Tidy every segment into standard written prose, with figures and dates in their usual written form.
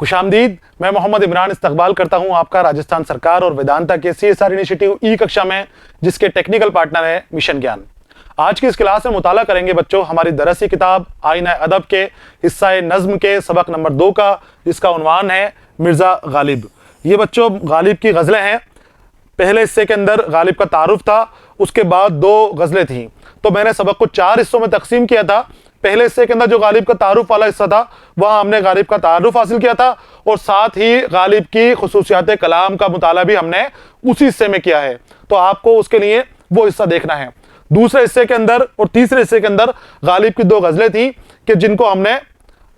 खुशामदीद। मैं मोहम्मद इमरान इस्तकबाल करता हूं आपका राजस्थान सरकार और वेदांता के CSR इनिशिएटिव ई कक्षा में, जिसके टेक्निकल पार्टनर है मिशन ज्ञान। आज की इस क्लास में मुताला करेंगे बच्चों हमारी दरसी किताब आईना अदब के हिस्सा नज्म के सबक नंबर 2 का, जिसका उन्वान है मिर्ज़ा गालिब। ये बच्चों गालिब की गज़लें हैं। पहले हिस्से के अंदर गालिब का तारुफ था, उसके बाद 2 गज़लें थीं। तो मैंने सबक को 4 हिस्सों में तकसीम किया था। पहले हिस्से के अंदर जो गालिब का तारुफ वाला हिस्सा था, वहाँ हमने गालिब का तारुफ हासिल किया था और साथ ही गालिब की खुसूसियात कलाम का मुताला भी हमने उसी हिस्से में किया है। तो आपको उसके लिए वो हिस्सा देखना है। दूसरे हिस्से के अंदर और तीसरे हिस्से के अंदर गालिब की 2 गज़लें थी कि जिनको हमने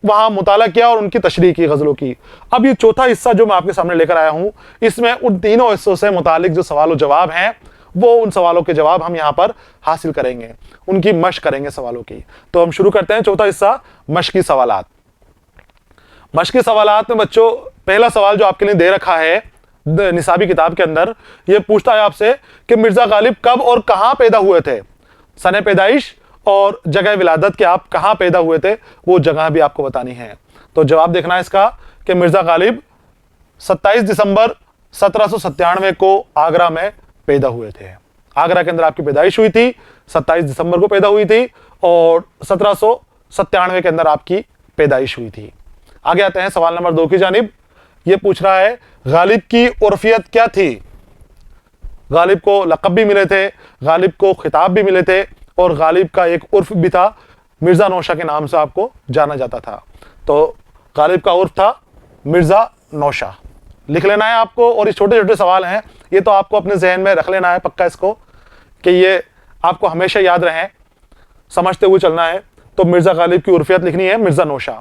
वहाँ मुताला किया और उनकी तशरीह की गज़लों की। अब ये चौथा हिस्सा जो मैं आपके सामने लेकर आया हूँ, इसमें उन तीनों हिस्सों से मुतालिक जो सवाल और जवाब हैं, वो उन सवालों के जवाब हम यहाँ पर हासिल करेंगे, उनकी मश्क करेंगे सवालों की। तो हम शुरू करते हैं चौथा हिस्सा, मश्की सवालात। मश्की सवालात में बच्चों पहला सवाल जो आपके लिए दे रखा है निसाबी किताब के अंदर, ये पूछता है आपसे कि मिर्ज़ा गालिब कब और कहाँ पैदा हुए थे। सने पैदाइश और जगह विलादत के आप कहाँ पैदा हुए थे, वो जगह भी आपको बतानी है। तो जवाब देखना है इसका कि मिर्ज़ा गालिब 27 दिसंबर 1797 को आगरा में पैदा हुए थे। आगरा के अंदर आपकी पैदाइश हुई थी, 27 दिसंबर को पैदा हुई थी और 1797 के अंदर आपकी पैदाइश हुई थी। आगे आते हैं सवाल नंबर 2 की जानिब। यह पूछ रहा है गालिब की उर्फियत क्या थी। गालिब को लक़ब भी मिले थे, गालिब को खिताब भी मिले थे और गालिब का एक उर्फ भी था, मिर्ज़ा नौशा के नाम से आपको जाना जाता था। तो गालिब का उर्फ था मिर्ज़ा नौशा। लिख लेना है आपको, और ये छोटे छोटे सवाल हैं, ये तो आपको अपने जहन में रख लेना है पक्का इसको, कि ये आपको हमेशा याद रहें, समझते हुए चलना है। तो मिर्ज़ा गालिब की उर्फियत लिखनी है मिर्ज़ा नौशा।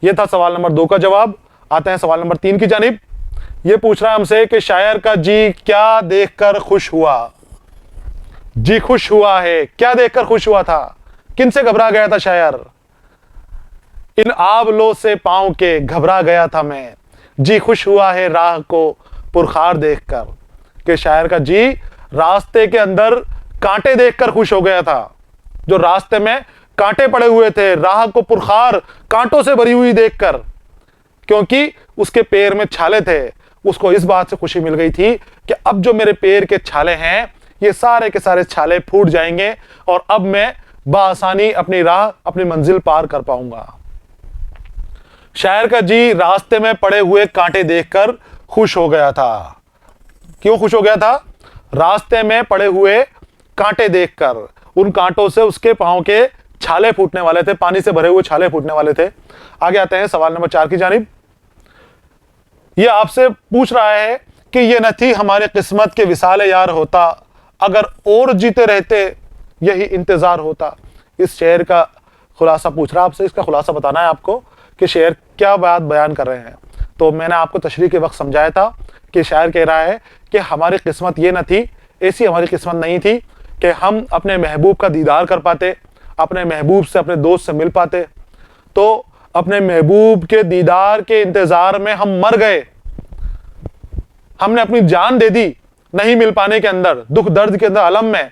ये था सवाल नंबर 2 का जवाब। आते हैं सवाल नंबर 3 की जानिब। ये पूछ रहा है हमसे कि शायर का जी क्या देखकर खुश हुआ। जी खुश हुआ है, क्या देखकर खुश हुआ था, किन से घबरा गया था शायर। इन आबलों से पांव के घबरा गया था मैं, जी खुश हुआ है राह को पुरखार देखकर। कि शायर का जी रास्ते के अंदर कांटे देखकर खुश हो गया था। जो रास्ते में कांटे पड़े हुए थे, राह को पुरखार कांटों से भरी हुई देखकर, क्योंकि उसके पैर में छाले थे। उसको इस बात से खुशी मिल गई थी कि अब जो मेरे पैर के छाले हैं, ये सारे के सारे छाले फूट जाएंगे और अब मैं बआसानी अपनी राह, अपनी मंजिल पार कर पाऊंगा। शायर का जी रास्ते में पड़े हुए कांटे देखकर खुश हो गया था। क्यों खुश हो गया था? रास्ते में पड़े हुए कांटे देखकर, उन कांटों से उसके पांव के छाले फूटने वाले थे, पानी से भरे हुए छाले फूटने वाले थे। आगे आते हैं सवाल नंबर 4 की जानिब। यह आपसे पूछ रहा है कि यह न थी हमारे किस्मत के विसाले यार होता, अगर और जीते रहते यही इंतजार होता। इस शेर का खुलासा पूछ रहा है आपसे, इसका खुलासा बताना है आपको कि शेर क्या बात बयान कर रहे हैं। तो मैंने आपको तशरीह के वक्त समझाया था कि शायर कह रहा है कि हमारी किस्मत ये न थी, ऐसी हमारी किस्मत नहीं थी कि हम अपने महबूब का दीदार कर पाते, अपने महबूब से, अपने दोस्त से मिल पाते। तो अपने महबूब के दीदार के इंतजार में हम मर गए, हमने अपनी जान दे दी नहीं मिल पाने के अंदर, दुख दर्द के अंदर, अलम में।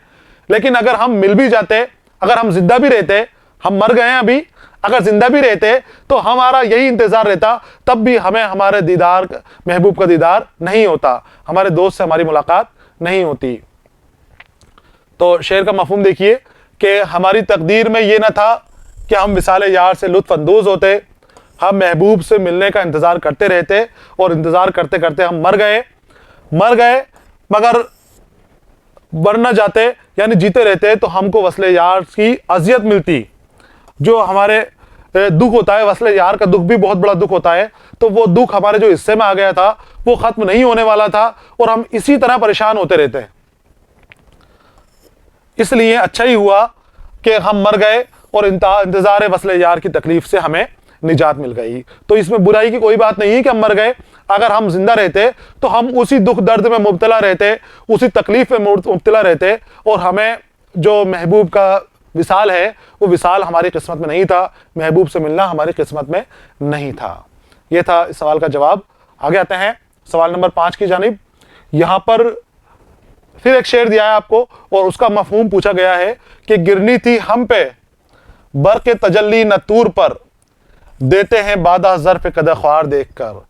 लेकिन अगर हम मिल भी जाते, अगर हम जिंदा भी रहते, हम मर गए हैं अभी, अगर जिंदा भी रहते तो हमारा यही इंतजार रहता, तब भी हमें हमारे दीदार, महबूब का दीदार नहीं होता, हमारे दोस्त से हमारी मुलाकात नहीं होती। तो शेर का मफहूम देखिए कि हमारी तकदीर में ये ना था कि हम विसाले यार से लुत्फ अंदोज होते, हम महबूब से मिलने का इंतजार करते रहते और इंतजार करते करते हम मर गए। मगर मर न जाते, यानी जीते रहते, तो हमको वस्ले यार की अजियत मिलती। जो हमारे दुख होता है, वस्ले यार का दुख भी बहुत बड़ा दुख होता है, तो वो दुख हमारे जो हिस्से में आ गया था वो खत्म नहीं होने वाला था और हम इसी तरह परेशान होते रहते। इसलिए अच्छा ही हुआ कि हम मर गए और इंतजार वस्ले यार की तकलीफ से हमें निजात मिल गई। तो इसमें बुराई की कोई बात नहीं है कि हम मर गए। अगर हम जिंदा रहते तो हम उसी दुख दर्द में मुब्तला रहते, उसी तकलीफ में मुब्तला रहते और हमें जो महबूब का विसाल है वो विसाल हमारी किस्मत में नहीं था, महबूब से मिलना हमारी किस्मत में नहीं था। यह था इस सवाल का जवाब। आगे आते हैं सवाल नंबर 5 की जानिब। यहाँ पर फिर एक शेर दिया है आपको और उसका मफहूम पूछा गया है कि गिरनी थी हम पे बरक़े तजल्ली न तूर पर, देते हैं बादा ज़र्फ़ कद ख्वार देखकर।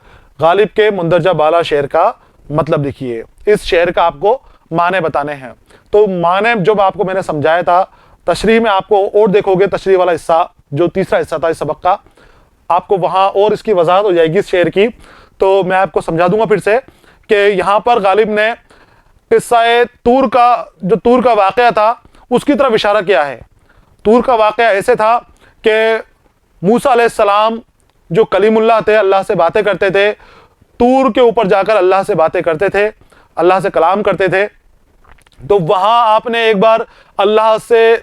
गालिब के मुंदरजा बाला शेर का मतलब लिखिए। इस शेर का आपको माने बताने हैं। तो माने जब आपको मैंने समझाया था, तशरीह में आपको और देखोगे, तशरीह वाला हिस्सा जो तीसरा हिस्सा था इस सबक का, आपको वहां और इसकी वजाहत हो जाएगी इस शेर की। तो मैं आपको समझा दूंगा फिर से कि यहाँ पर गालिब ने किस्सा तूर का, जो तूर का वाक़या था उसकी तरफ इशारा किया है। तूर का वाक़या ऐसे था कि मूसा अलैहिस्सलाम जो कलीमुल्लाह थे, अल्लाह से बातें करते थे, तूर के ऊपर जाकर अल्लाह से बातें करते थे, अल्लाह से कलाम करते थे। तो वहां आपने एक बार अल्लाह से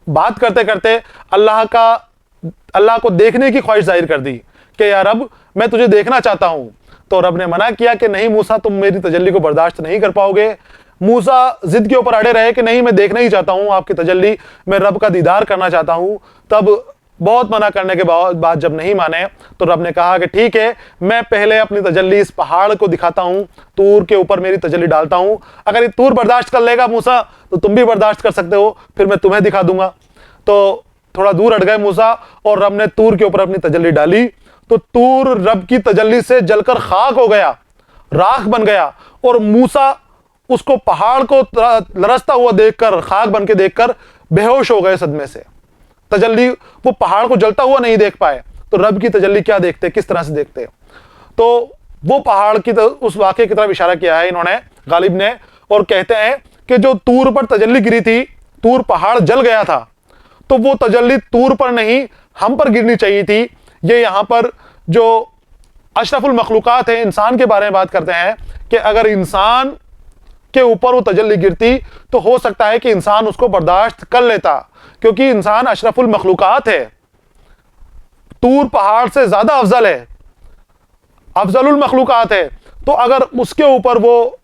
बात करते करते अल्लाह को देखने की ख्वाहिश जाहिर कर दी कि या रब मैं तुझे देखना चाहता हूं। तो रब ने मना किया कि नहीं मूसा, तुम मेरी तजल्ली को बर्दाश्त नहीं कर पाओगे। मूसा जिद के ऊपर अड़े रहे कि नहीं मैं देखना ही चाहता हूं आपकी तजल्ली, मैं रब का दीदार करना चाहता हूं। तब बहुत मना करने के बाद जब नहीं माने तो रब ने कहा कि ठीक है, मैं पहले अपनी तजल्ली इस पहाड़ को दिखाता हूं, तूर के ऊपर मेरी तजल्ली डालता हूं। अगर ये तूर बर्दाश्त कर लेगा मूसा तो तुम भी बर्दाश्त कर सकते हो, फिर मैं तुम्हें दिखा दूंगा। तो थोड़ा दूर हट गए मूसा और रब ने तूर के ऊपर अपनी तजल्ली डाली। तो तूर रब की तजल्ली से जलकर खाक हो गया, राख बन गया। और मूसा उसको पहाड़ को लरसता हुआ देखकर, खाक बन के देखकर बेहोश हो गए सदमे से। तजल्ली, वो पहाड़ को जलता हुआ नहीं देख पाए, तो रब की तजल्ली क्या देखते, किस तरह से देखते। तो वो पहाड़ की उस वाक़े की तरफ इशारा किया है इन्होंने, गालिब ने, और कहते हैं कि जो तूर पर तजल्ली गिरी थी, तूर पहाड़ जल गया था, तो वो तजल्ली तूर पर नहीं हम पर गिरनी चाहिए थी। ये यहाँ पर जो अशरफुल मखलूकात है, इंसान के बारे में बात करते हैं कि अगर इंसान के ऊपर वो तजल्ली गिरती तो हो सकता है कि इंसान उसको बर्दाश्त कर लेता, क्योंकि इंसान अशरफुल मखलूकात है, तूर पहाड़ से ज्यादा अफजल है, अफजलुल मखलूकात है। तो अगर उसके ऊपर वो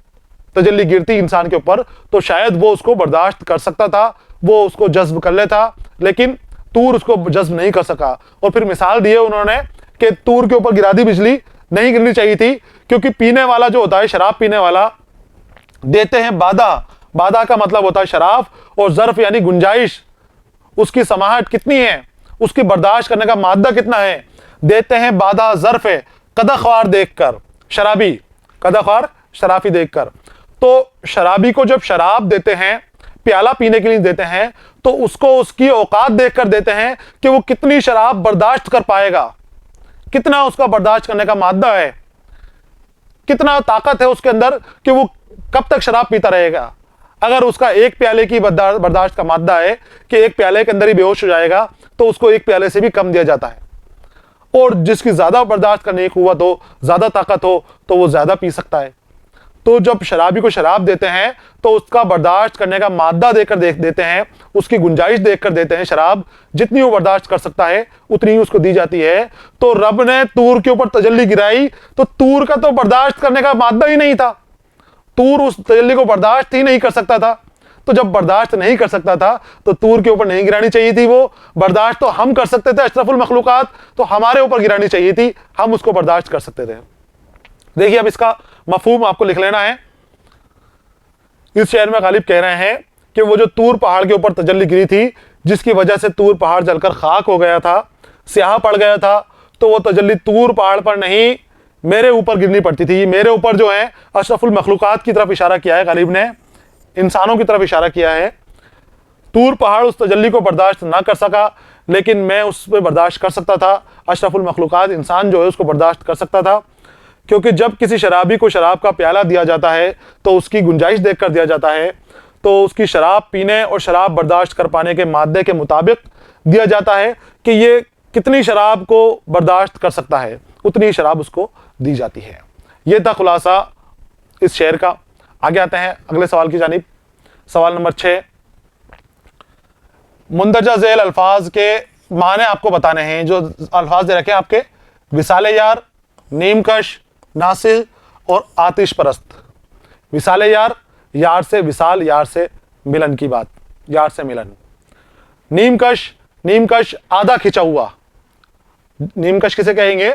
तजल्ली गिरती इंसान के ऊपर तो शायद वो उसको बर्दाश्त कर सकता था, वो उसको जज्ब कर लेता, लेकिन तूर उसको जज्ब नहीं कर सका। और फिर मिसाल दिए उन्होंने कि तूर के ऊपर गिरा दी बिजली, नहीं गिरनी चाहिए थी, क्योंकि पीने वाला जो होता है, शराब पीने वाला, देते हैं बादा, बादा का मतलब होता है शराब, और ज़र्फ यानी गुंजाइश, उसकी समाहट कितनी है, उसकी बर्दाश्त करने का मादा कितना है। देते हैं बादा ज़र्फ है कदाख्वार देखकर, शराबी, कदाख्वार शराबी देखकर। तो शराबी को जब शराब देते हैं, प्याला पीने के लिए देते हैं, तो उसको उसकी औकात देखकर देते हैं कि वो कितनी शराब बर्दाश्त कर पाएगा, कितना उसका बर्दाश्त करने का मादा है, कितना ताकत है उसके अंदर कि वो कब तक शराब पीता रहेगा। अगर उसका एक प्याले की बर्दाश्त का मादा है कि एक प्याले के अंदर ही बेहोश हो जाएगा, तो उसको एक प्याले से भी कम दिया जाता है। और जिसकी ज्यादा बर्दाश्त करने की कुव्वत हो, ज्यादा ताकत हो, तो वो ज्यादा पी सकता है। तो जब शराबी को शराब देते हैं तो उसका बर्दाश्त करने का मादा देकर देते हैं, उसकी गुंजाइश देखकर देते हैं। शराब जितनी वो बर्दाश्त कर सकता है उतनी ही उसको दी जाती है। तो रब ने तूर के ऊपर तजल्ली गिराई, तो तूर का तो बर्दाश्त करने का मादा ही नहीं था, तूर उस तजल्ली को बर्दाश्त ही नहीं कर सकता था। तो जब बर्दाश्त नहीं कर सकता था तो तूर के ऊपर नहीं गिरानी चाहिए थी, वो बर्दाश्त तो हम कर सकते थे, अशरफुल मखलूकात, तो हमारे ऊपर गिरानी चाहिए थी, हम उसको बर्दाश्त कर सकते थे। देखिए अब इसका मफहूम आपको लिख लेना है। इस शेर में गालिब कह रहे हैं कि वो जो तूर पहाड़ के ऊपर तजल्ली गिरी थी, जिसकी वजह से तूर पहाड़ जलकर खाक हो गया था, स्याह पड़ गया था, तो वो तजल्ली तूर पहाड़ पर नहीं मेरे ऊपर गिरनी पड़ती थी। मेरे ऊपर जो है अशरफुल मखलूकात की तरफ इशारा किया है गालिब ने, इंसानों की तरफ इशारा किया है। तूर पहाड़ उस तजल्ली को बर्दाश्त ना कर सका, लेकिन मैं उस पर बर्दाश्त कर सकता था। अशरफुल मखलूकात इंसान जो है उसको बर्दाश्त कर सकता था, क्योंकि जब किसी शराबी को शराब का प्याला दिया जाता है तो उसकी गुंजाइश देखकर दिया जाता है, तो उसकी शराब पीने और शराब बर्दाश्त कर पाने के मादे के मुताबिक दिया जाता है कि ये कितनी शराब को बर्दाश्त कर सकता है, उतनी शराब उसको दी जाती है। यह था खुलासा इस शेर का। आगे आते हैं अगले सवाल की जानिब। सवाल नंबर 6, मुंदरजा झेल अल्फाज के माने आपको बताने हैं। जो अल्फाज दे रखे हैं आपके, विसाले यार, नीमकश, नासिर और आतिश परस्त। विसाले यार, यार से विसाल, यार से मिलन की बात, यार से मिलन। नीमकश, नीमकश आधा खिंचा हुआ। नीमकश किसे कहेंगे?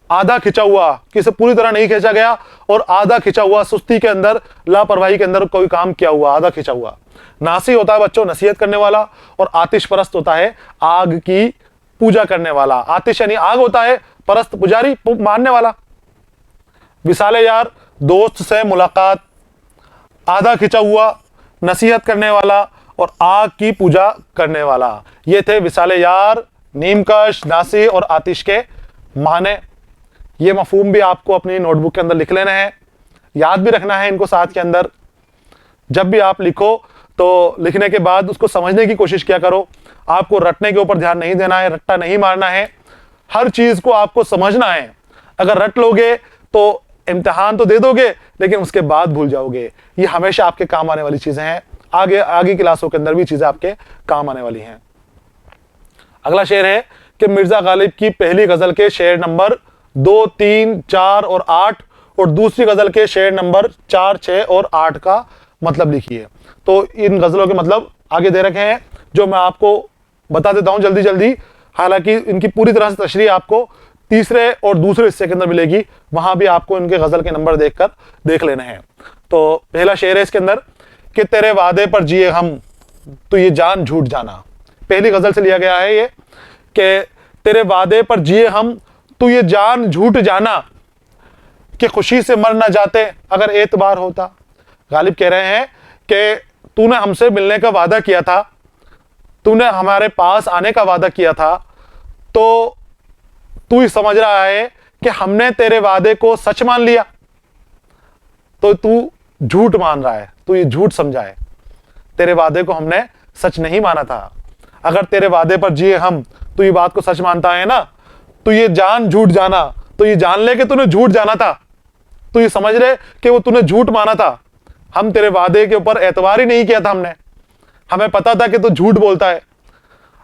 आधा खिंचा हुआ, किसे पूरी तरह नहीं खींचा गया, और आधा खिंचा हुआ, सुस्ती के अंदर, लापरवाही के अंदर कोई काम किया हुआ, आधा खिंचा हुआ। नासी होता है बच्चों नसीहत करने वाला, और आतिश परस्त होता है आग की पूजा करने वाला। आतिश यानी आग होता है, परस्त पुजारी मानने वाला। विसाले यार दोस्त से मुलाकात, आधा खिंचा हुआ नसीहत करने वाला और आग की पूजा करने वाला। ये थे विसाले यार, नीमकश, नासी और आतिश के माने। ये मफहूम भी आपको अपनी नोटबुक के अंदर लिख लेना है, याद भी रखना है इनको साथ के अंदर। जब भी आप लिखो तो लिखने के बाद उसको समझने की कोशिश किया करो। आपको रटने के ऊपर ध्यान नहीं देना है, रट्टा नहीं मारना है, हर चीज को आपको समझना है। अगर रट लोगे तो इम्तिहान तो दे दोगे लेकिन उसके बाद भूल जाओगे। ये हमेशा आपके काम आने वाली चीजें हैं, आगे आगे क्लासों के अंदर भी चीजें आपके काम आने वाली हैं। अगला शेर है कि मिर्जा गालिब की पहली गजल के शेर नंबर 2, 3, 4 और 8 और दूसरी गजल के शेर नंबर 4, 6 और 8 का मतलब लिखिए। तो इन गजलों के मतलब आगे दे रखे हैं, जो मैं आपको बता देता हूं जल्दी जल्दी। हालांकि इनकी पूरी तरह से तशरीह आपको तीसरे और दूसरे हिस्से के अंदर मिलेगी, वहां भी आपको इनके गजल के नंबर देखकर देख लेने हैं। तो पहला शेर है इसके अंदर कि तेरे वादे पर जिए हम तो ये जान झूठ जाना। पहली गजल से लिया गया है ये कि तेरे वादे पर जिए हम तो ये जान झूठ जाना, कि खुशी से मर ना जाते अगर एतबार होता। गालिब कह रहे हैं कि तूने हमसे मिलने का वादा किया था, तूने हमारे पास आने का वादा किया था, तो तू ही समझ रहा है कि हमने तेरे वादे को सच मान लिया, तो तू झूठ मान रहा है, तू ये झूठ समझा है। तेरे वादे को हमने सच नहीं माना था। अगर तेरे वादे पर जिए हम तो ये बात को सच मानता है ना, तो ये जान झूठ जाना, तो ये जान ले कि तूने झूठ जाना था, तो ये समझ ले कि वो तूने झूठ माना था। हम तेरे वादे के ऊपर एतबार ही नहीं किया था हमने, हमें पता था कि तू झूठ बोलता है।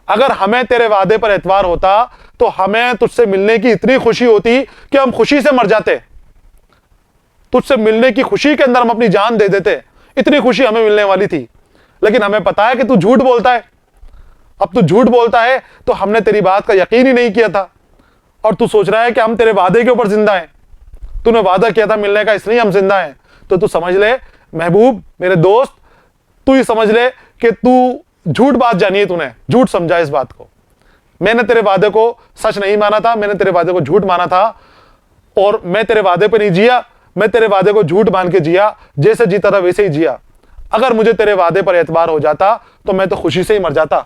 अगर हमें तेरे वादे पर एतबार होता तो हमें तुझसे मिलने की इतनी खुशी होती कि हम खुशी से मर जाते। तुझसे मिलने की खुशी के अंदर हम अपनी जान दे देते, इतनी खुशी हमें मिलने वाली थी। लेकिन हमें पता है कि तू झूठ बोलता है। अब तू झूठ बोलता है तो हमने तेरी बात का यकीन ही नहीं किया था, और तू सोच रहा है कि हम तेरे वादे के ऊपर जिंदा हैं। तूने वादा किया था मिलने का, इसलिए हम जिंदा हैं। तो तू समझ ले महबूब, मेरे दोस्त, तू ही समझ ले कि तू झूठ बात जानी है, तूने झूठ समझा इस बात को। मैंने तेरे वादे को सच नहीं माना था, मैंने तेरे वादे को झूठ माना था, और मैं तेरे वादे पे नहीं जिया, मैं तेरे वादे को झूठ मान के जिया। जैसे जीता था वैसे ही जिया। अगर मुझे तेरे वादे पर एतबार हो जाता तो मैं तो खुशी से ही मर जाता,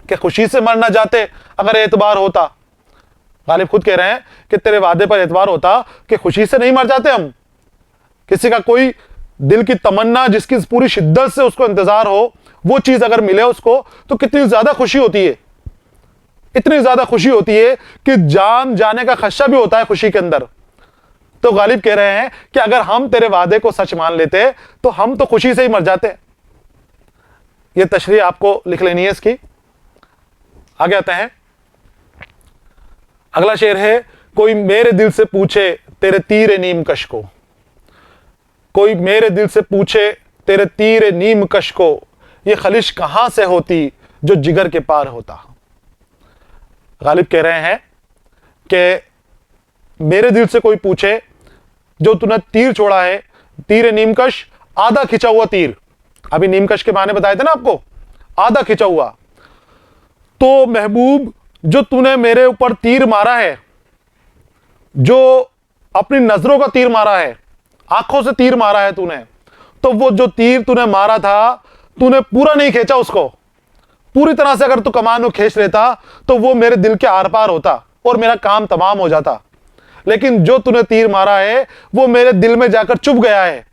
कि खुशी से मर ना जाते अगर एतबार होता। गालिब खुद कह रहे हैं कि तेरे वादे पर एतबार होता कि खुशी से नहीं मर जाते हम। किसी का कोई दिल की तमन्ना, जिसकी पूरी शिद्दत से उसको इंतजार हो, वो चीज अगर मिले उसको तो कितनी ज्यादा खुशी होती है। इतनी ज्यादा खुशी होती है कि जान जाने का खदशा भी होता है खुशी के अंदर। तो गालिब कह रहे हैं कि अगर हम तेरे वादे को सच मान लेते तो हम तो खुशी से ही मर जाते। ये तशरीह आपको लिख लेनी है इसकी। आगे आते हैं, अगला शेर है, कोई मेरे दिल से पूछे तेरे तीर नीम कश को। कोई मेरे दिल से पूछे तेरे तीर नीम कश को, ये खलिश कहां से होती जो जिगर के पार होता। गालिब कह रहे हैं कि मेरे दिल से कोई पूछे, जो तूने तीर छोड़ा है, तीर नीमकश, आधा खिंचा हुआ तीर। अभी नीमकश के माने बताए थे ना आपको, आधा खिंचा हुआ। तो महबूब, जो तूने मेरे ऊपर तीर मारा है, जो अपनी नजरों का तीर मारा है, आंखों से तीर मारा है तूने, तो वो जो तीर तूने मारा था, तूने पूरा नहीं खींचा उसको। पूरी तरह से अगर तू कमान को खींच लेता तो वो मेरे दिल के आर पार होता और मेरा काम तमाम हो जाता। लेकिन जो तूने तीर मारा है वो मेरे दिल में जाकर चुभ गया है।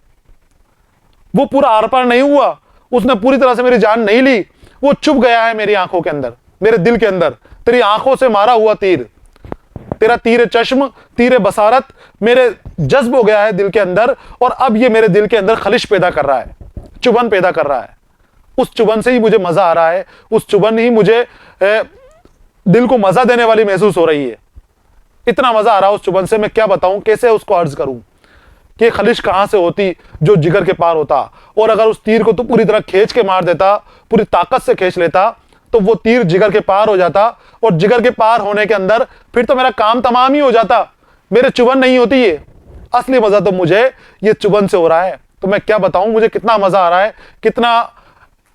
वो पूरा आर पार नहीं हुआ, उसने पूरी तरह से मेरी जान नहीं ली, वो चुभ गया है मेरी आंखों के अंदर, मेरे दिल के अंदर। तेरी आंखों से मारा हुआ तीर, तेरा तीर चश्म, तीर बसारत मेरे जज्ब हो गया है दिल के अंदर, और अब ये मेरे दिल के अंदर खलिश पैदा कर रहा है, चुभन पैदा कर रहा है। उस चुभन से ही मुझे मजा आ रहा है, उस चुभन ही मुझे दिल को मजा देने वाली महसूस हो रही है। इतना मजा आ रहा है उस चुभन से, मैं क्या बताऊं, कैसे उसको अर्ज करूं कि खलिश कहां से होती जो जिगर के पार होता। और अगर उस तीर को तो पूरी तरह खींच के मार देता, पूरी ताकत से खींच लेता, तो वो तीर जिगर के पार हो जाता, और जिगर के पार होने के अंदर फिर तो मेरा काम तमाम ही हो जाता, मेरे चुभन नहीं होती। ये असली मजा तो मुझे ये चुभन से हो रहा है। तो मैं क्या बताऊं मुझे कितना मजा आ रहा है, कितना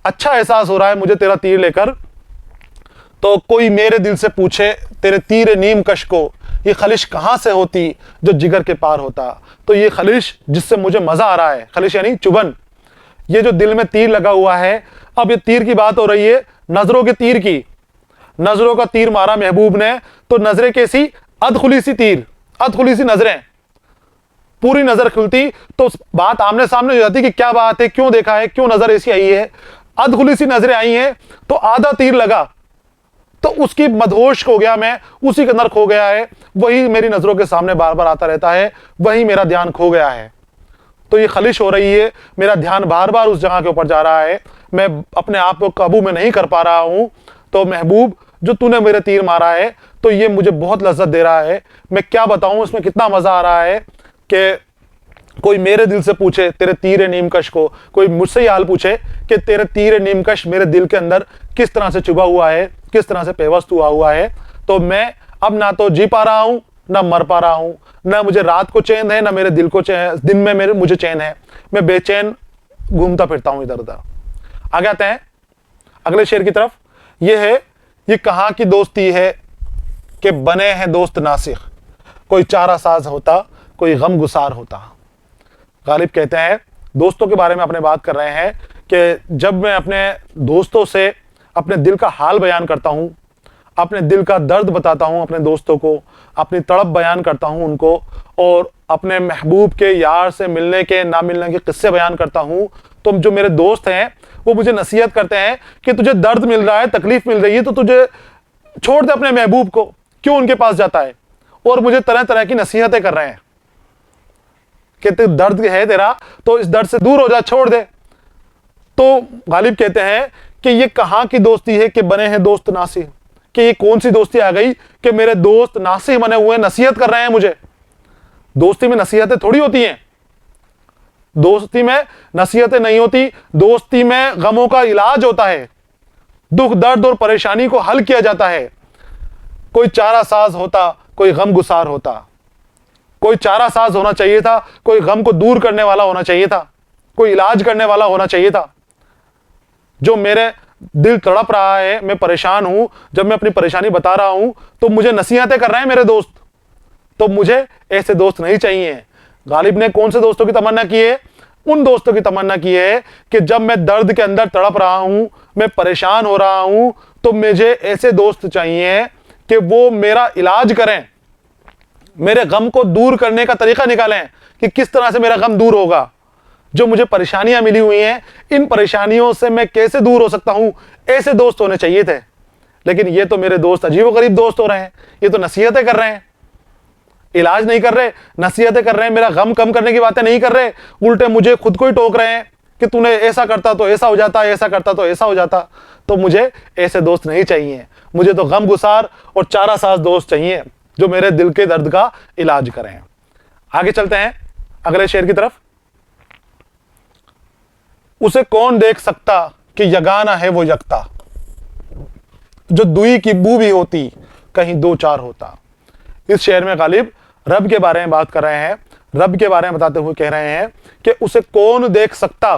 अच्छा एहसास हो रहा है मुझे तेरा तीर लेकर। तो कोई मेरे दिल से पूछे तेरे तीर नीम कश को, ये खलिश कहाँ से होती जो जिगर के पार होता। तो ये खलिश जिससे मुझे मजा आ रहा है, खलिश यानी चुभन, ये जो दिल में तीर लगा हुआ है। अब ये तीर की बात हो रही है नजरों के तीर की। नजरों का तीर मारा महबूब ने, तो नजरें कैसी, अधखुली सी तीर, अधखुली सी नजरें, पूरी नजर खुलती तो बात आमने सामने हो जाती कि क्या बात है, क्यों देखा है, क्यों नजर ऐसी आई है। अधखुली सी नजरें आई हैं तो आधा तीर लगा, तो उसकी मदहोश हो गया मैं, उसी के अंदर खो गया है, वही मेरी नजरों के सामने बार बार आता रहता है, वही मेरा ध्यान खो गया है। तो ये खलिश हो रही है, मेरा ध्यान बार बार उस जगह के ऊपर जा रहा है, मैं अपने आप को काबू में नहीं कर पा रहा हूं। तो महबूब जो तूने मेरे तीर मारा है तो ये मुझे बहुत लज्जत दे रहा है, मैं क्या बताऊं इसमें कितना मजा आ रहा है कि कोई मेरे दिल से पूछे तेरे तीर नीमकश को, कोई मुझसे ही हाल पूछे कि तेरे तीर नीमकश मेरे दिल के अंदर किस तरह से चुभा हुआ है, किस तरह से पेवस्त हुआ है। तो मैं अब ना तो जी पा रहा हूं ना मर पा रहा हूं, ना मुझे रात को चैन है ना मेरे दिल को चैन, दिन में मेरे मुझे चैन है, मैं बेचैन घूमता फिरता हूं इधर उधर। आगे आते हैं अगले शेर की तरफ। ये है, ये कहां की दोस्ती है कि बने हैं दोस्त नासिख, कोई चारा साज होता कोई गम गुसार होता। गालिब कहते हैं, दोस्तों के बारे में अपने बात कर रहे हैं कि जब मैं अपने दोस्तों से अपने दिल का हाल बयान करता हूं, अपने दिल का दर्द बताता हूं अपने दोस्तों को, अपनी तड़प बयान करता हूं उनको, और अपने महबूब के यार से मिलने के ना मिलने के किस्से बयान करता हूं, तो जो मेरे दोस्त हैं वो मुझे नसीहत करते हैं कि तुझे दर्द मिल रहा है, तकलीफ मिल रही है, तो तुझे छोड़ दे अपने महबूब को, क्यों उनके पास जाता है। और मुझे तरह तरह की नसीहतें कर रहे हैं कि दर्द है तेरा तो इस दर्द से दूर हो जा, छोड़ दे। तो गालिब कहते हैं कि ये कहां की दोस्ती है कि बने हैं दोस्त नासिह, कि ये कौन सी दोस्ती आ गई कि मेरे दोस्त नासिह बने हुए नसीहत कर रहे हैं मुझे। दोस्ती में नसीहतें थोड़ी होती हैं, दोस्ती में नसीहतें नहीं होती, दोस्ती में गमों का इलाज होता है, दुख दर्द और परेशानी को हल किया जाता है। कोई चारा साज होता कोई गम गुसार होता, कोई चारा साज होना चाहिए था, कोई गम को दूर करने वाला होना चाहिए था, कोई इलाज करने वाला होना चाहिए था। जो मेरे दिल तड़प रहा है, मैं परेशान हूं, जब मैं अपनी परेशानी बता रहा हूं तो मुझे नसीहतें कर रहे हैं मेरे दोस्त, तो मुझे ऐसे दोस्त नहीं चाहिए। गालिब ने कौन से दोस्तों की तमन्ना की है? उन दोस्तों की तमन्ना की है कि जब मैं दर्द के अंदर तड़प रहा हूं, मैं परेशान हो रहा हूं, तो मुझे ऐसे दोस्त चाहिए कि वो मेरा इलाज करें, मेरे गम को दूर करने का तरीका निकालें कि किस तरह से मेरा गम दूर होगा। जो मुझे परेशानियां मिली हुई हैं, इन परेशानियों से मैं कैसे दूर हो सकता हूं, ऐसे दोस्त होने चाहिए थे। लेकिन ये तो मेरे दोस्त अजीबोगरीब दोस्त हो रहे हैं, ये तो नसीहतें कर रहे हैं, इलाज नहीं कर रहे, नसीहतें कर रहे हैं, मेरा गम कम करने की बातें नहीं कर रहे, उल्टे मुझे खुद को ही टोक रहे हैं कि तूने ऐसा करता तो ऐसा हो जाता, ऐसा करता तो ऐसा हो जाता। तो मुझे ऐसे दोस्त नहीं चाहिए, मुझे तो गम गुसार और चारा साज दोस्त चाहिए जो मेरे दिल के दर्द का इलाज करें। आगे चलते हैं अगले शेर की तरफ। उसे कौन देख सकता कि यगाना है वो यकता, जो दुई की बू भी होती कहीं दो चार होता। इस शेर में गालिब रब के बारे में बात कर रहे हैं, रब के बारे में बताते हुए कह रहे हैं कि उसे कौन देख सकता,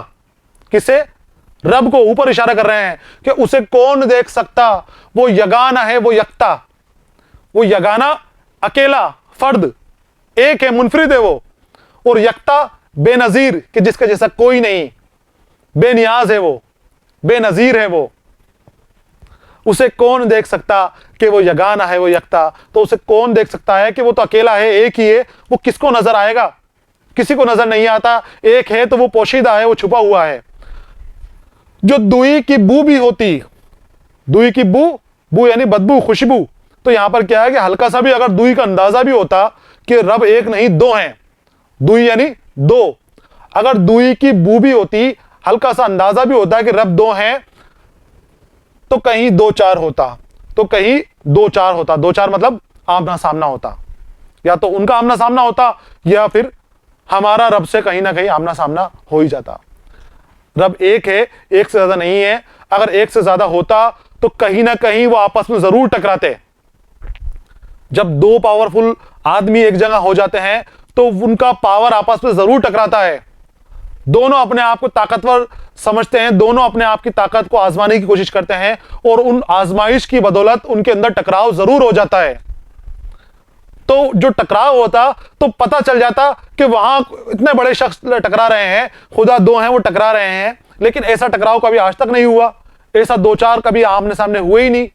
किसे? रब को ऊपर इशारा कर रहे हैं कि उसे कौन देख सकता, वो यगाना है वो यकता। वो यगाना अकेला फर्द, एक है, मुनफरिद है वो, और यकता बेनजीर कि जिसका जैसा कोई नहीं, बेनियाज है वो, बेनजीर है वो। उसे कौन देख सकता कि वो यगाना है वो यकता, तो उसे कौन देख सकता है कि वो तो अकेला है, एक ही है, वो किसको नजर आएगा? किसी को नजर नहीं आता। एक है तो वो पोशीदा है, वो छुपा हुआ है। जो दुई की बू भी होती, दुई की बू, बू यानी बदबू, खुशबू। तो यहां पर क्या है कि हल्का सा भी अगर दुई का अंदाजा भी होता कि रब एक नहीं दो हैं, दुई यानी दो, अगर दुई की बू भी होती, हल्का सा अंदाजा भी होता है कि रब दो हैं, तो कहीं दो चार होता, तो कहीं दो चार होता। दो चार मतलब आमना सामना होता, या तो उनका आमना सामना होता या फिर हमारा रब से कहीं ना कहीं आमना सामना हो ही जाता। रब एक है, एक से ज्यादा नहीं है। अगर एक से ज्यादा होता तो कहीं ना कहीं वो आपस में जरूर टकराते। जब दो पावरफुल आदमी एक जगह हो जाते हैं तो उनका पावर आपस में जरूर टकराता है। दोनों अपने आप को ताकतवर समझते हैं, दोनों अपने आप की ताकत को आजमाने की कोशिश करते हैं और उन आजमाइश की बदौलत उनके अंदर टकराव जरूर हो जाता है। तो जो टकराव होता तो पता चल जाता कि वहां इतने बड़े शख्स टकरा रहे हैं, खुदा दो हैं वो टकरा रहे हैं, लेकिन ऐसा टकराव कभी आज तक नहीं हुआ। ऐसा दो चार कभी आमने सामने हुए ही नहीं,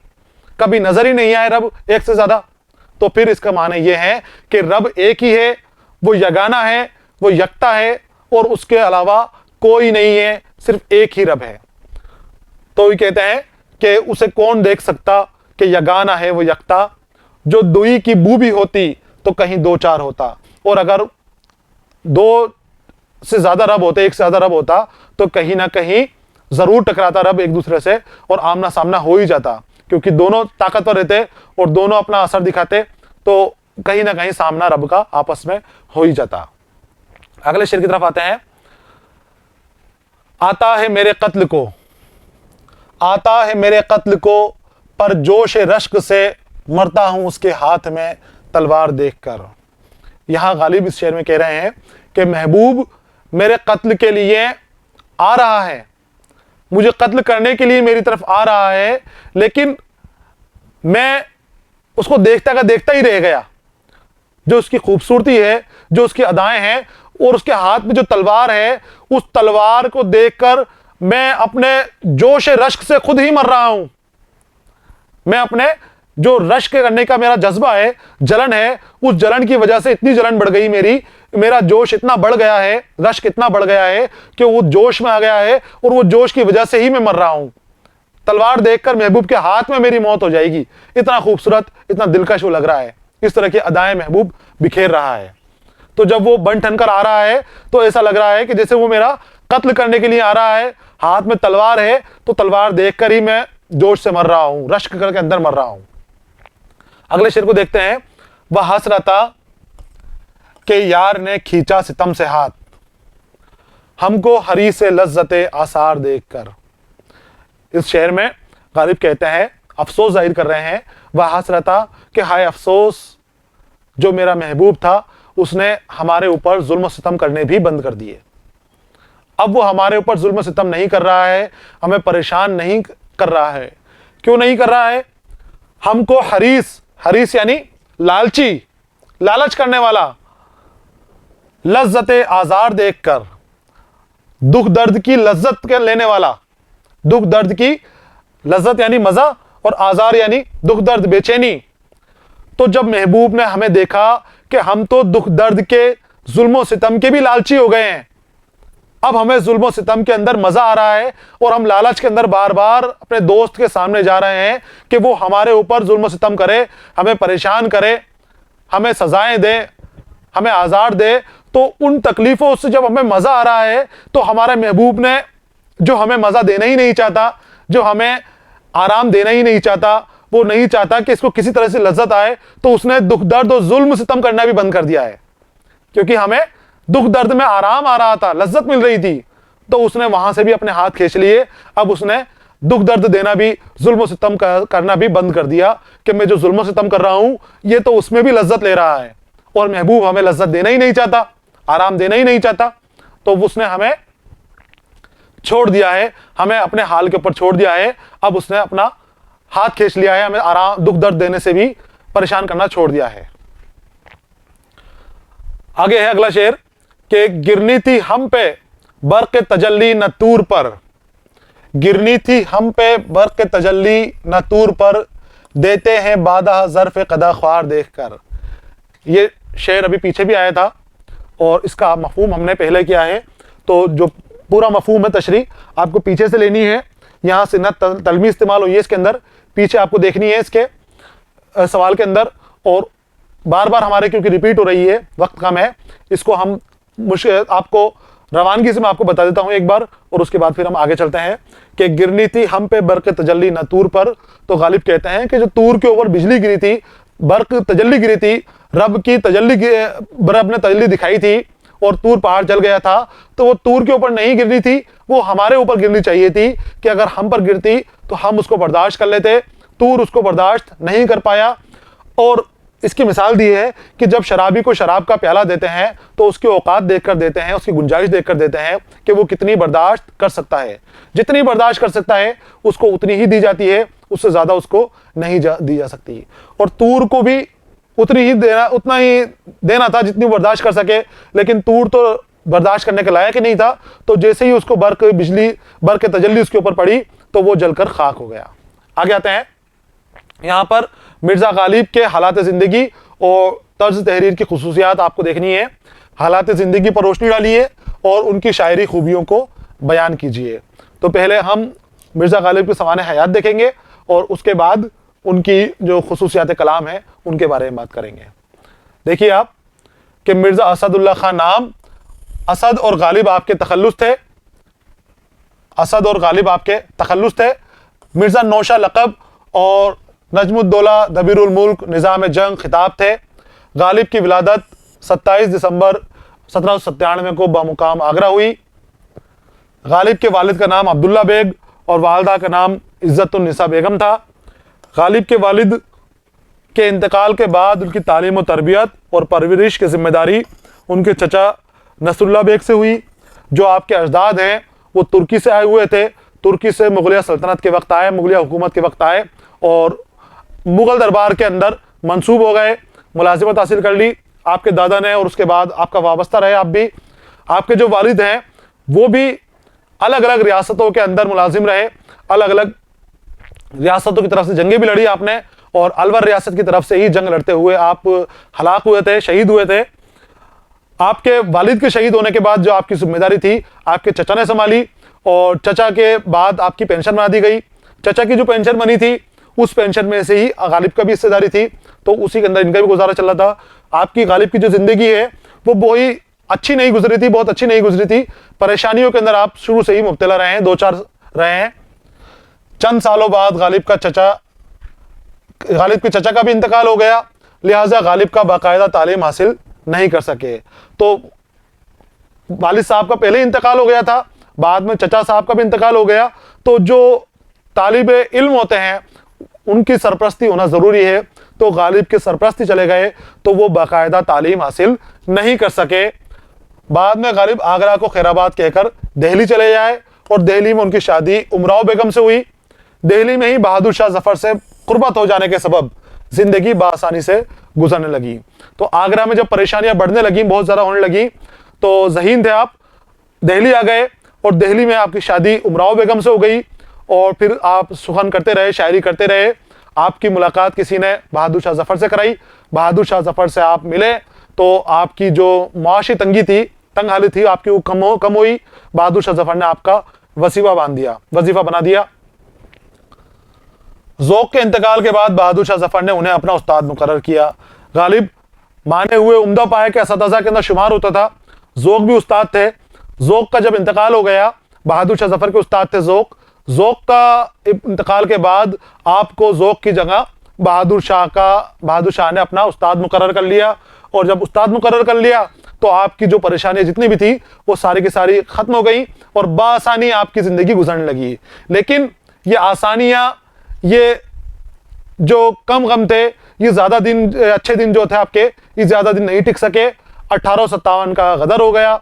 कभी नजर ही नहीं आए रब एक से ज्यादा। तो फिर इसका माने यह है कि रब एक ही है, वो यगाना है, वो यकता है और उसके अलावा कोई नहीं है, सिर्फ एक ही रब है। तो ये कहते हैं कि उसे कौन देख सकता कि यगाना है वो यकता, जो दुई की बू भी होती तो कहीं दो चार होता। और अगर दो से ज्यादा रब होते, एक से ज्यादा रब होता, तो कहीं ना कहीं जरूर टकराता रब एक दूसरे से और आमना सामना हो ही जाता, क्योंकि दोनों ताकतवर रहते और दोनों अपना असर दिखाते, तो कहीं ना कहीं सामना रब का आपस में हो ही जाता। अगले शेर की तरफ आते हैं। आता है मेरे कत्ल को, आता है मेरे कत्ल को, पर जोश रश्क से मरता हूं उसके हाथ में तलवार देखकर। यहां गालिब इस शेर में कह रहे हैं कि महबूब मेरे कत्ल के लिए आ रहा है, मुझे कत्ल करने के लिए मेरी तरफ आ रहा है, लेकिन मैं उसको देखता का देखता ही रह गया। जो उसकी खूबसूरती है, जो उसकी अदाएं हैं और उसके हाथ में जो तलवार है, उस तलवार को देखकर मैं अपने जोश रश्क से खुद ही मर रहा हूं। मैं अपने जो रश्क करने का मेरा जज्बा है, जलन है, उस जलन की वजह से इतनी जलन बढ़ गई मेरा जोश इतना बढ़ गया है, रश्क इतना बढ़ गया है कि वो जोश में आ गया है और वो जोश की वजह से ही मैं मर रहा हूं। तलवार देखकर महबूब के हाथ में मेरी मौत हो जाएगी। इतना खूबसूरत, इतना दिलकश वो लग रहा है। इस तरह की अदाएं महबूब बिखेर रहा है। तो जब वो बन ठन कर आ रहा है तो ऐसा लग रहा है कि जैसे वो मेरा कत्ल करने के लिए आ रहा है, हाथ में तलवार है, तो तलवार देखकर ही मैं जोश से मर रहा हूं, रश्क करके अंदर मर रहा हूं। अगले शेर को देखते हैं। वह हंस रहा था कि यार ने खींचा सितम से हाथ, हमको हरी से लज्जते आसार देखकर। इस शेर में गालिब कहते हैं, अफसोस जाहिर कर रहे हैं, वह हंस रहा था कि हाय अफसोस, जो मेरा महबूब था उसने हमारे ऊपर जुल्म सितम करने भी बंद कर दिए। अब वो हमारे ऊपर जुल्म सितम नहीं कर रहा है, हमें परेशान नहीं कर रहा है। क्यों नहीं कर रहा है? हमको हरीस, हरीस यानी लालची, लालच करने वाला, लज्जते आजार देखकर, दुख दर्द की लज्जत के लेने वाला, दुख दर्द की लज्जत यानी मजा और आजार यानी दुख दर्द, बेचैनी। तो जब महबूब ने हमें देखा कि हम तो दुख दर्द के, जुल्मों सितम के भी लालची हो गए हैं, अब हमें जुल्मों सितम के अंदर मजा आ रहा है और हम लालच के अंदर बार बार अपने दोस्त के सामने जा रहे हैं कि वो हमारे ऊपर जुल्म सितम करे, हमें परेशान करे, हमें सजाएं दे, हमें आज़ार दे। तो उन तकलीफों से जब हमें मजा आ रहा है तो हमारे महबूब ने, जो हमें मजा देना ही नहीं चाहता, जो हमें आराम देना ही नहीं चाहता, वो नहीं चाहता कि इसको किसी तरह से लज्जत आए, तो उसने दुख दर्द और जुल्म सितम करना भी बंद कर दिया है। क्योंकि हमें दुख दर्द में आराम आ रहा था, लज्जत मिल रही थी, तो उसने वहां से भी अपने हाथ खींच लिए। अब उसने दुख दर्द देना भी, जुल्म सितम करना भी बंद कर दिया कि मैं जो जुल्म सितम कर रहा हूं ये तो उसमें भी लज्जत ले रहा है और महबूब हमें लज्जत देना ही नहीं चाहता, आराम देना ही नहीं चाहता। तो उसने हमें छोड़ दिया है, हमें अपने हाल के ऊपर छोड़ दिया है। अब उसने अपना हाथ खींच लिया है, हमें आराम, दुख दर्द देने से भी परेशान करना छोड़ दिया है। आगे है अगला शेर कि गिरनी थी हम पे बर्क तजल्ली न तूर पर, गिरनी थी हम पे बर्क तजल्ली न तूर पर, देते हैं बादा ज़र्फ कदा ख्वार देखकर। ये शेर अभी पीछे भी आया था और इसका मफहूम हमने पहले किया है, तो जो पूरा मफहूम है तशरीह आपको पीछे से लेनी है। यहाँ से न तलमी इस्तेमाल हुई है इसके अंदर, पीछे आपको देखनी है इसके सवाल के अंदर, और बार बार हमारे क्योंकि रिपीट हो रही है, वक्त कम है, इसको हम आपको रवानगी से मैं आपको बता देता हूं एक बार और उसके बाद फिर हम आगे चलते हैं कि गिरनी थी हम पे बर्क तजल्ली न तूर पर। तो गालिब कहते हैं कि जो तूर के ऊपर बिजली गिरी थी, बर्क तजल्ली गिरी थी, रब की तजल्ली, रब ने तजल्ली दिखाई थी और तूर पहाड़ जल गया था, तो वो तूर के ऊपर नहीं गिरनी थी, वो हमारे ऊपर गिरनी चाहिए थी कि अगर हम पर गिरती तो हम उसको बर्दाश्त कर लेते। तूर उसको बर्दाश्त नहीं कर पाया और इसकी मिसाल दी है कि जब शराबी को शराब का प्याला देते हैं तो उसकी औकात देखकर देते हैं, उसकी गुंजाइश देखकर देते हैं कि वो कितनी बर्दाश्त कर सकता है। जितनी बर्दाश्त कर सकता है उसको उतनी ही दी जाती है, उससे ज़्यादा उसको नहीं दी जा सकती। और तूर को भी उतना ही देना था जितनी बर्दाश्त कर सके, लेकिन तूर तो बर्दाश्त करने के लायक ही नहीं था। तो जैसे ही उसको बर्क तजल्ली उसके ऊपर पड़ी तो वो जलकर खाक हो गया। आगे आते हैं, यहाँ पर मिर्जा गालिब के हालात ज़िंदगी और तर्ज तहरीर की खुसूसियात आपको देखनी है। हालात ज़िंदगी पर रोशनी डालिए और उनकी शायरी खूबियों को बयान कीजिए। तो पहले हम मिर्जा गालिब के सवाने हयात देखेंगे और उसके बाद उनकी जो खुसूसियात कलाम है उनके बारे में बात करेंगे। देखिए आप कि मिर्जा असदुल्ला खान नाम, असद और गालिब आपके तखल्लुस थे, असद और गालिब आपके तखल्लुस थे। मिर्जा नौशा लक़ब और नजमुद्दौला दबीरुल मुल्क निज़ाम जंग खिताब थे। गालिब की विलादत 27 दिसंबर 1797 को बमुकाम आगरा हुई। गालिब के वालिद का नाम अब्दुल्ला बेग और वालदा का नाम इज़्ज़तुन्निसा बेगम था। गालिब के वालिद के इंतकाल के बाद उनकी तालीम और तरबियत और परवरिश की जिम्मेदारी उनके चचा नसरुल्ला बेग से हुई, जो आपके अजदाद हैं वो तुर्की से आए हुए थे। तुर्की से मुगलिया सल्तनत के वक्त आए, मुगलिया हुकूमत के वक्त आए और मुग़ल दरबार के अंदर मंसूब हो गए, मुलाजिमत हासिल कर ली आपके दादा ने, और उसके बाद आपका वाबस्ता रहे आप भी। आपके जो वालिद हैं वो भी अलग अलग रियासतों के अंदर मुलाजिम रहे, अलग अलग रियासतों की तरफ से जंगें भी लड़ी आपने, और अलवर रियासत की तरफ से ही जंग लड़ते हुए आप हलाक हुए थे, शहीद हुए थे। आपके वालिद के शहीद होने के बाद जो आपकी जिम्मेदारी थी आपके चचा ने संभाली, और चचा के बाद आपकी पेंशन बना दी गई। चचा की जो पेंशन बनी थी उस पेंशन में से ही गालिब का भी हिस्सेदारी थी, तो उसी के अंदर इनका भी गुजारा चल रहा था। आपकी गालिब की जो जिंदगी है वो बहुत अच्छी नहीं गुजरी थी, बहुत अच्छी नहीं गुजरी थी। परेशानियों के अंदर आप शुरू से ही मुब्तला रहे हैं, 2-4 रहे हैं। चंद सालों बाद गालिब के चचा का भी इंतकाल हो गया, लिहाजा गालिब का बाकायदा तालीम हासिल नहीं कर सके। तो वालिद साहब का पहले इंतकाल हो गया था, बाद में चचा साहब का भी इंतकाल हो गया। तो जो तालिबे इल्म होते हैं उनकी सरपरस्ती होना ज़रूरी है। तो गालिब के सरपरस्ती चले गए तो वो बाकायदा तालीम हासिल नहीं कर सके। बाद में गालिब आगरा को खैराबाद कहकर दिल्ली चले जाए और दिल्ली में उनकी शादी उमराव बेगम से हुई। दिल्ली में ही बहादुर शाह जफर से कुर्बत हो जाने के सबब जिंदगी बआसानी से गुजरने लगी। तो आगरा में जब परेशानियां बढ़ने लगी, बहुत ज़्यादा होने लगी, तो ज़हीन थे आप, दिल्ली आ गए और दिल्ली में आपकी शादी उमराव बेगम से हो गई। और फिर आप सुखन करते रहे, शायरी करते रहे। आपकी मुलाकात किसी ने बहादुर शाह जफर से कराई, बहादुर शाह जफर से आप मिले तो आपकी जो मुआशी तंगी थी, तंग हालत थी आपकी, वो कम हुई। बहादुर शाह जफर ने आपका वजीफा बना दिया। ज़ौक़ के इंतकाल के बाद बहादुर शाह जफर ने उन्हें अपना उस्ताद मुकर्रर किया। गालिब माने हुए उम्दा पाए के असतिज़ा के अंदर शुमार होता था, ज़ौक़ भी उस्ताद थे। ज़ौक़ का जब इंतकाल हो गया, बहादुर शाह जफर के उस्ताद थे ज़ौक़ का इंतकाल के बाद आपको ज़ौक़ की जगह बहादुर शाह ने अपना उस्ताद मुकर्रर कर लिया। और जब उस्ताद मुकर्रर कर लिया तो आपकी जो परेशानियां जितनी भी थी वो सारी की सारी खत्म हो गई और बासानी आपकी जिंदगी गुजरने लगी। लेकिन ये आसानियां, ये जो कम गम थे, ये ज्यादा दिन, अच्छे दिन जो थे आपके, ये ज्यादा दिन नहीं टिक सके। 1857 का गदर हो गया,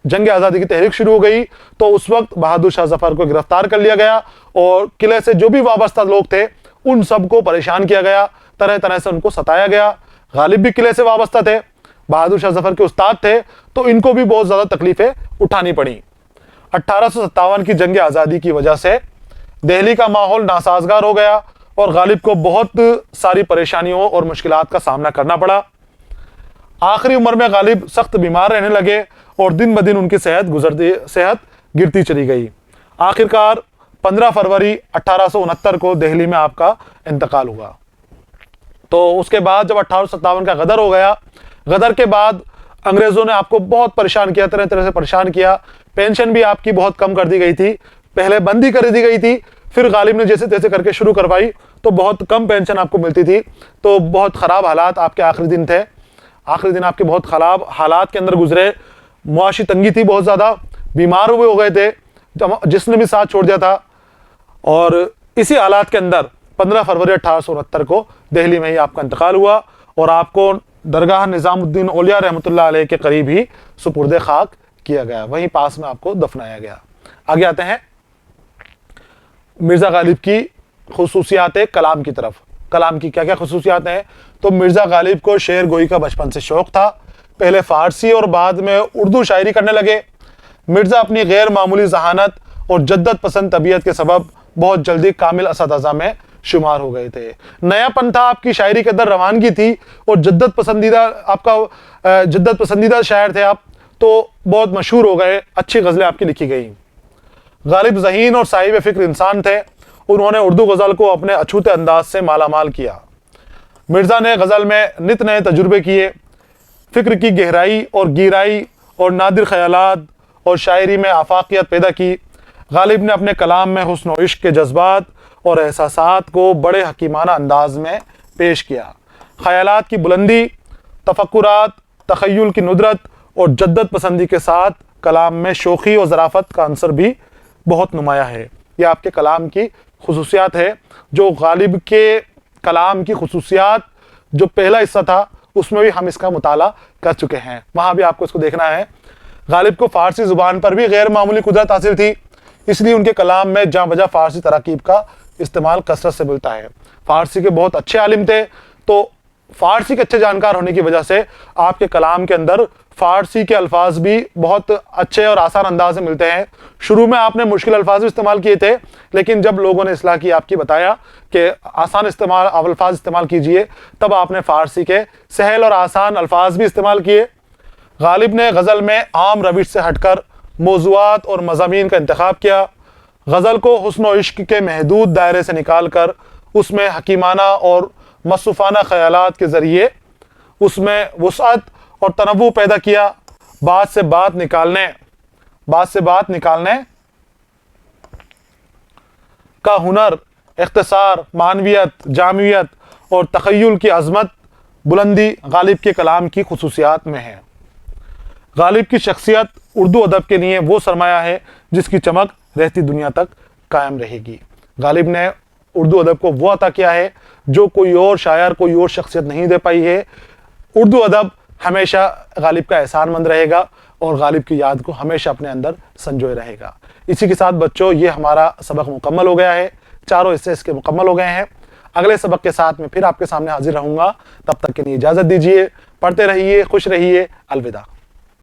जंग आज़ादी की तहरीक शुरू हो गई। तो उस वक्त बहादुर शाह जफर को गिरफ्तार कर लिया गया और किले से जो भी वाबस्ता लोग थे उन सबको परेशान किया गया, तरह तरह से उनको सताया गया। गालिब भी किले से वाबस्ता थे, बहादुर शाह जफर के उस्ताद थे, तो इनको भी बहुत ज़्यादा तकलीफें उठानी पड़ी। 1857 की जंग आज़ादी की वजह से दिल्ली का माहौल नासाजगार हो गया और गालिब को बहुत सारी परेशानियों और मुश्किलात का सामना करना पड़ा। आखिरी उम्र में गालिब सख्त बीमार रहने लगे और दिन ब दिन उनकी सेहत गिरती चली गई। आखिरकार 15 फरवरी 1869 को दिल्ली में आपका इंतकाल हुआ। तो उसके बाद जब 1857 का गदर हो गया, गदर के बाद अंग्रेज़ों ने आपको बहुत परेशान किया, तरह तरह से परेशान किया। पेंशन भी आपकी बहुत कम कर दी गई थी, पहले बंदी कर दी गई थी, फिर गालिब ने जैसे तैसे करके शुरू करवाई तो बहुत कम पेंशन आपको मिलती थी। तो बहुत ख़राब हालात आपके आखिरी दिन थे, आखिरी दिन आपके बहुत ख़राब हालात के अंदर गुजरे। मुआशी तंगी थी, बहुत ज़्यादा बीमार हुए हो गए थे, जिसने भी साथ छोड़ दिया था। और इसी हालात के अंदर 15 फरवरी 1869 को दिल्ली में ही आपका इंतकाल हुआ और आपको दरगाह निज़ामुद्दीन औलिया रहमतुल्लाह अलैह के करीब ही सुपुर्द खाक किया गया, वहीं पास में आपको दफनाया गया। आगे आते हैं मिर्ज़ा गालिब की खुसूसियात कलाम की तरफ। कलाम की क्या क्या खुसूसियात हैं? तो मिर्ज़ा गालिब को शेर गोई का बचपन से शौक़ था। पहले फ़ारसी और बाद में उर्दू शायरी करने लगे। मिर्ज़ा अपनी गैर मामूली जहानत और जद्दत पसंद तबीयत के सबब बहुत जल्दी कामिल असातिज़ा में शुमार हो गए थे। नयापन था, आपकी शायरी के अंदर रवानगी थी और जद्दत पसंदीदा शायर थे आप, तो बहुत मशहूर हो गए, अच्छी गज़लें आपकी लिखी गई। गालिब ज़हीन और साहिब फ़िक्र इंसान थे। उन्होंने उर्दू गज़ल को अपने अछूते अंदाज से मालामाल किया। मिर्ज़ा ने गज़ल में नित नए तजुर्बे किए, फ़िक्र की गहराई और गीराई और नादिर ख़यालात और शायरी में आफाकियत पैदा की। गालिब ने अपने कलाम में हुस्न व इश्क के जज्बात और एहसासात को बड़े हकीमाना अंदाज में पेश किया। ख़यालात की बुलंदी, तफक्कुरात, तख़य्युल की नुदरत और जद्दत पसंदी के साथ कलाम में शोखी और ज़राफ़त का अंसर भी बहुत नुमाया है। यह आपके कलाम की खुसूसियात है। जो गालिब के कलाम की खुसूसियात जो पहला हिस्सा था उसमें भी हम इसका मुताला कर चुके हैं, वहाँ भी आपको इसको देखना है। गालिब को फ़ारसी ज़ुबान पर भी गैर मामूली कुदरत हासिल थी, इसलिए उनके कलाम में जहाँ बजा फ़ारसी तराकीब का इस्तेमाल कसरत से मिलता है। फ़ारसी के बहुत अच्छे आलिम थे, तो फ़ारसी के अच्छे जानकार होने की वजह से आपके कलाम के अंदर फ़ारसी के अल्फाज भी बहुत अच्छे और आसान अंदाज से मिलते हैं। शुरू में आपने मुश्किल अल्फाज भी इस्तेमाल किए थे, लेकिन जब लोगों ने इस्लाह की, आपकी बताया कि आसान अल्फाज इस्तेमाल कीजिए, तब आपने फ़ारसी के सहल और आसान अल्फाज भी इस्तेमाल किए। गालिब ने गज़ल में आम रविश से हटकर मौज़ूआत और मज़ामीन का इंतखाब किया। गज़ल को हुस्न व इश्क के महदूद दायरे से निकाल कर उसमें हकीमाना और मसरूफ़ाना ख़यालात के ज़रिए उसमें वुसअत और तनव्वु पैदा किया। बात से बात निकालने का हुनर, इख्तिसार, मानवियत, जामियत और तख़य्युल की अज़मत, बुलंदी गालिब के कलाम की खुसूसियात में है। गालिब की शख्सियत उर्दू अदब के लिए वो सरमाया है जिसकी चमक रहती दुनिया तक कायम रहेगी। गालिब ने उर्दू अदब को वो अता किया है जो कोई और शायर, कोई और शख्सियत नहीं दे पाई है। उर्दू अदब हमेशा गालिब का एहसानमंद रहेगा और गालिब की याद को हमेशा अपने अंदर संजोए रहेगा। इसी के साथ बच्चों, ये हमारा सबक मुकम्मल हो गया है। चारों हिस्से इसके मुकम्मल हो गए हैं। अगले सबक के साथ में फिर आपके सामने हाजिर रहूँगा। तब तक के लिए इजाज़त दीजिए। पढ़ते रहिए, खुश रहिए। अलविदा।